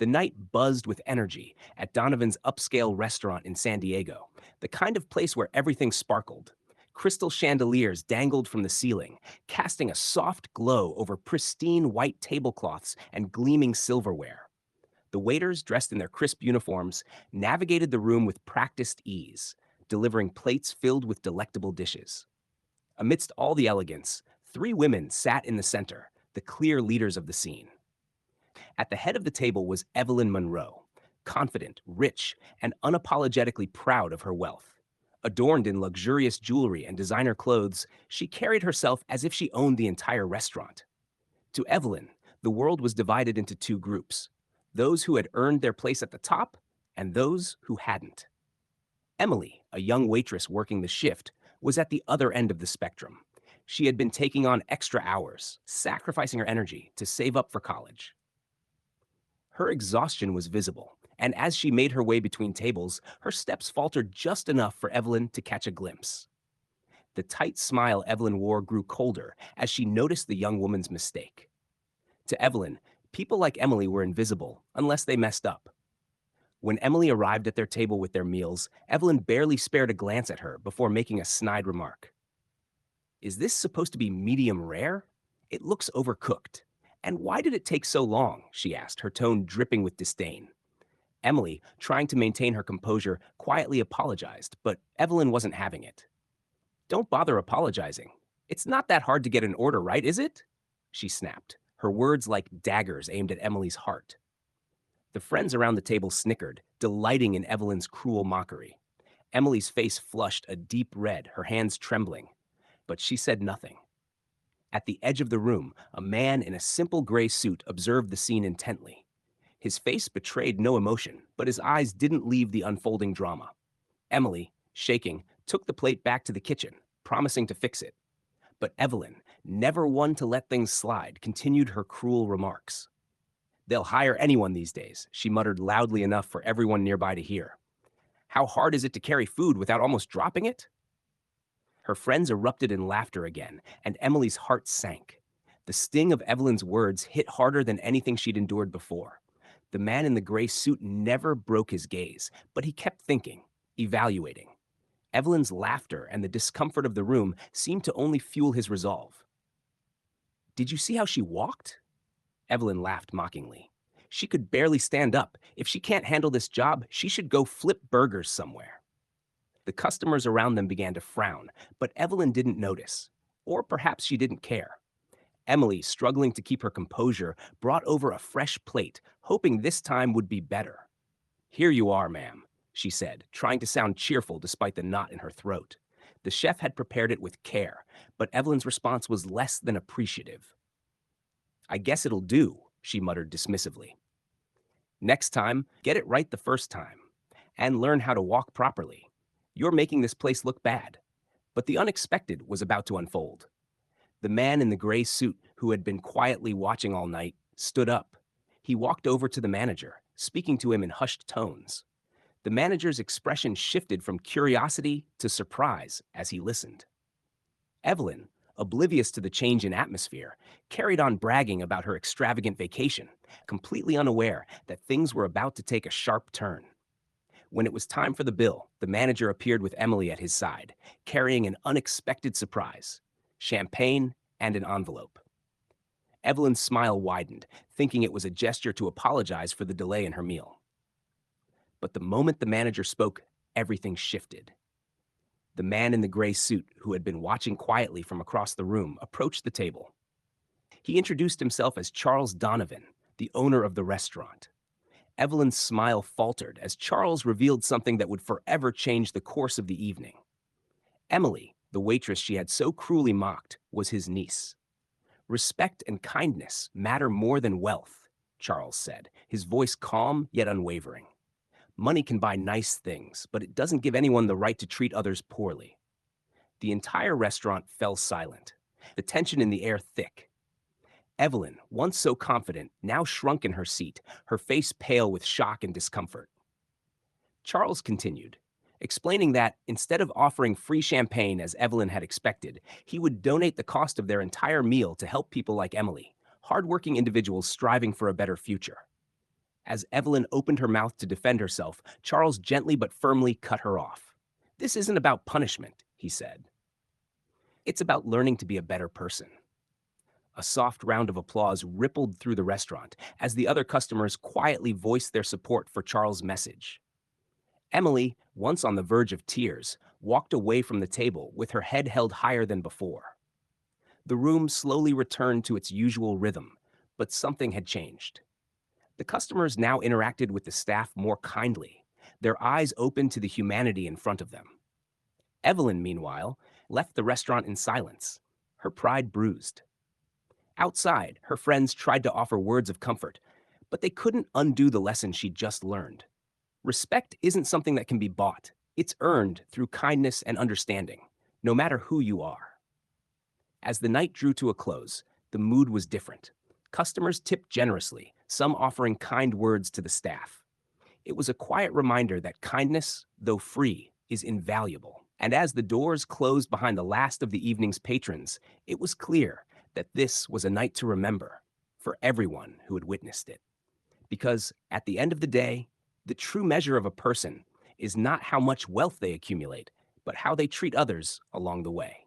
The night buzzed with energy at Donovan's upscale restaurant in San Diego, the kind of place where everything sparkled. Crystal chandeliers dangled from the ceiling, casting a soft glow over pristine white tablecloths and gleaming silverware. The waiters, dressed in their crisp uniforms, navigated the room with practiced ease, delivering plates filled with delectable dishes. Amidst all the elegance, three women sat in the center, the clear leaders of the scene. At the head of the table was Evelyn Monroe, confident, rich, and unapologetically proud of her wealth. Adorned in luxurious jewelry and designer clothes, she carried herself as if she owned the entire restaurant. To Evelyn, the world was divided into two groups: those who had earned their place at the top and those who hadn't. Emily, a young waitress working the shift, was at the other end of the spectrum. She had been taking on extra hours, sacrificing her energy to save up for college. Her exhaustion was visible, and as she made her way between tables, her steps faltered just enough for Evelyn to catch a glimpse. The tight smile Evelyn wore grew colder as she noticed the young woman's mistake. To Evelyn, people like Emily were invisible unless they messed up. When Emily arrived at their table with their meals, Evelyn barely spared a glance at her before making a snide remark. "Is this supposed to be medium rare? It looks overcooked. And why did it take so long?" she asked, her tone dripping with disdain. Emily, trying to maintain her composure, quietly apologized, but Evelyn wasn't having it. "Don't bother apologizing. It's not that hard to get an order, right, is it?" she snapped, her words like daggers aimed at Emily's heart. The friends around the table snickered, delighting in Evelyn's cruel mockery. Emily's face flushed a deep red, her hands trembling, but she said nothing. At the edge of the room, a man in a simple gray suit observed the scene intently. His face betrayed no emotion, but his eyes didn't leave the unfolding drama. Emily, shaking, took the plate back to the kitchen, promising to fix it. But Evelyn, never one to let things slide, continued her cruel remarks. "They'll hire anyone these days," she muttered loudly enough for everyone nearby to hear. "How hard is it to carry food without almost dropping it?" Her friends erupted in laughter again, and Emily's heart sank. The sting of Evelyn's words hit harder than anything she'd endured before. The man in the gray suit never broke his gaze, but he kept thinking, evaluating. Evelyn's laughter and the discomfort of the room seemed to only fuel his resolve. "Did you see how she walked?" Evelyn laughed mockingly. "She could barely stand up. If she can't handle this job, she should go flip burgers somewhere." The customers around them began to frown, but Evelyn didn't notice. Or perhaps she didn't care. Emily, struggling to keep her composure, brought over a fresh plate, hoping this time would be better. "Here you are, ma'am," she said, trying to sound cheerful despite the knot in her throat. The chef had prepared it with care, but Evelyn's response was less than appreciative. "I guess it'll do," she muttered dismissively. "Next time, get it right the first time. And learn how to walk properly. You're making this place look bad." But the unexpected was about to unfold. The man in the gray suit, who had been quietly watching all night, stood up. He walked over to the manager, speaking to him in hushed tones. The manager's expression shifted from curiosity to surprise as he listened. Evelyn, oblivious to the change in atmosphere, carried on bragging about her extravagant vacation, completely unaware that things were about to take a sharp turn. When it was time for the bill, the manager appeared with Emily at his side, carrying an unexpected surprise: champagne and an envelope. Evelyn's smile widened, thinking it was a gesture to apologize for the delay in her meal. But the moment the manager spoke, everything shifted. The man in the gray suit, who had been watching quietly from across the room, approached the table. He introduced himself as Charles Donovan, the owner of the restaurant. Evelyn's smile faltered as Charles revealed something that would forever change the course of the evening. Emily, the waitress she had so cruelly mocked, was his niece. "Respect and kindness matter more than wealth," Charles said, his voice calm yet unwavering. "Money can buy nice things, but it doesn't give anyone the right to treat others poorly." The entire restaurant fell silent, the tension in the air thick. Evelyn, once so confident, now shrunk in her seat, her face pale with shock and discomfort. Charles continued, explaining that instead of offering free champagne as Evelyn had expected, he would donate the cost of their entire meal to help people like Emily, hardworking individuals striving for a better future. As Evelyn opened her mouth to defend herself, Charles gently but firmly cut her off. This isn't about punishment, he said. It's about learning to be a better person. A soft round of applause rippled through the restaurant as the other customers quietly voiced their support for Charles' message. Emily, once on the verge of tears, walked away from the table with her head held higher than before. The room slowly returned to its usual rhythm, but something had changed. The customers now interacted with the staff more kindly, their eyes open to the humanity in front of them. Evelyn, meanwhile, left the restaurant in silence, her pride bruised. Outside, her friends tried to offer words of comfort, but they couldn't undo the lesson she'd just learned. Respect isn't something that can be bought, it's earned through kindness and understanding, no matter who you are. As the night drew to a close, the mood was different. Customers tipped generously, some offering kind words to the staff. It was a quiet reminder that kindness, though free, is invaluable. And as the doors closed behind the last of the evening's patrons, it was clear that this was a night to remember for everyone who had witnessed it. Because at the end of the day, the true measure of a person is not how much wealth they accumulate, but how they treat others along the way.